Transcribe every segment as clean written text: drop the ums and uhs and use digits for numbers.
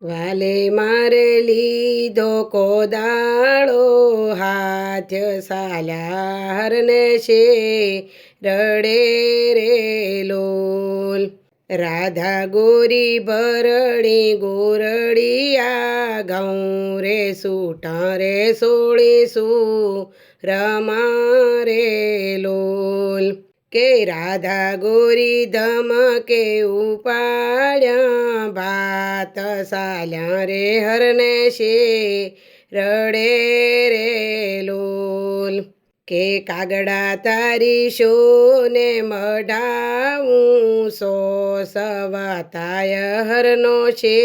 વાલે મારે લીધો કોદાળો હાથ સાલા હરને છે રડે રે લોલ. રાધા ગોરી ભરણી ગોરડિયા ઘઉં રે સૂટા રે સોળીશું રમા રે લોલ. કે રાધા ગોરી ધમકે ઉપાડ્યા ભાત સાલ્યા રે હરને છે રડે રે લોલ. કે કાગડા તારી શોને મઢાવું સો સવાતાય હરનો છે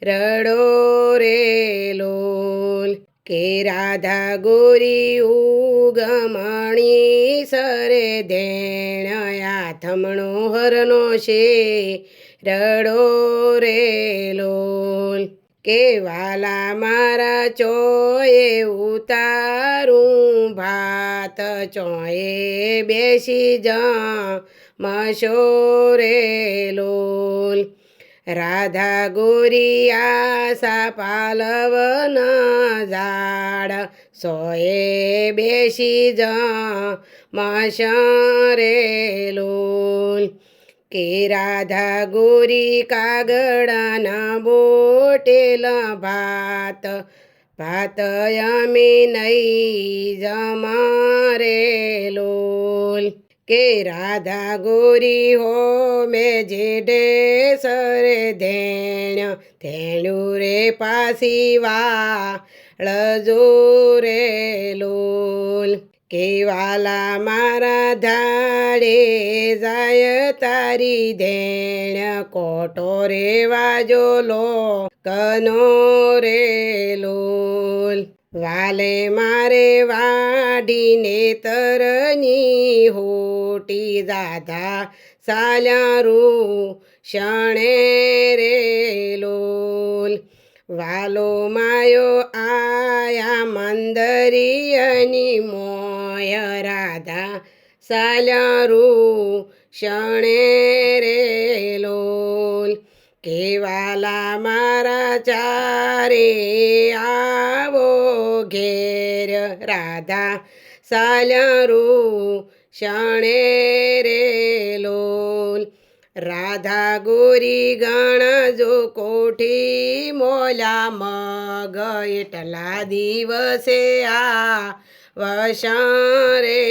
રડો રે લોલ. કે રાધા ગોરી ઉગમણી સરે ધેણયા થમણો હરનો છે રડો રે લોલ. કે વાલા મારા ચોએ ઉતારું ભાત ચોએ બેસી જા મશો રે લોલ. રાધા ગોરી આશા પાલવના ઝાડ સોએ બેસી જા મશા રે લોલ. કે રાધા ગોરી કાગડાના બોટેલા ભાત ભાત અમે નહીં જમા રે લોલ. કે રાધા ગોરી હો મેં જેઢે સરે ધેણ્યું રે પાસી વાળજો રે લોલ. કે વાલા મારા ધાડે જાય તારી ધેણ કોટો રે વાજો લો કનો રે લોલ. વાલે મારે વાઢીને તરની હોટી દાધા સાલ્યારું શણે રે લોલ. વાલો માયો આયા મંદરિયની મોય રાધા સાલ્યારું શણે રે લોલ. કે વાલા મારા ચારે આવો ઘેર રાધા સાલ્યારું શણે રે લોલ. રાધા ગોરી ગણજો કોઠી મોલા મગ એટલા દિવસે આ વશા રે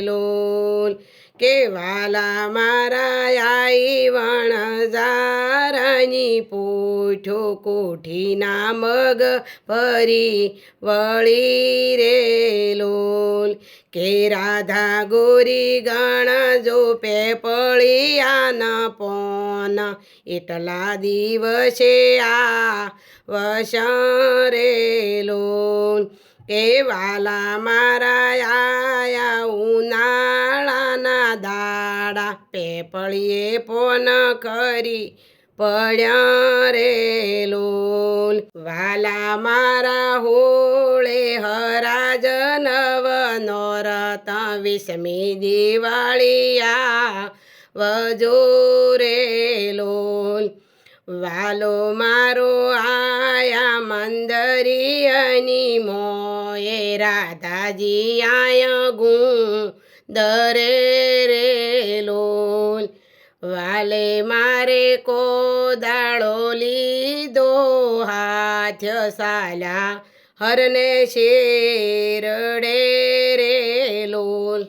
લોલ. કે વાલા મારા આઈ વણઝારાની પૂઠો કોઠીના મગ ફરી વળી રે લોલ. કે રાધા ગોરી ગણજો પેપળિયાના પોન એટલા દિવસે આ વશા રે લોલ. કે વાલા મારા આયા ઉનાળાના દાડા પેપળીએ પોન કરી પડ્યા રે લોલ. વાલા મારા હોળે હરાજ નવ નોરત 20મી દિવાળીયા વજો રે લોલ. વાલો મારો આયા મંદરિયની મોએ રાધાજી આયા ગુંદરે રે લોલ. વાલે મારે કોદાળો લીધો હાથ સાલા હરને છે રડે રે લોલ.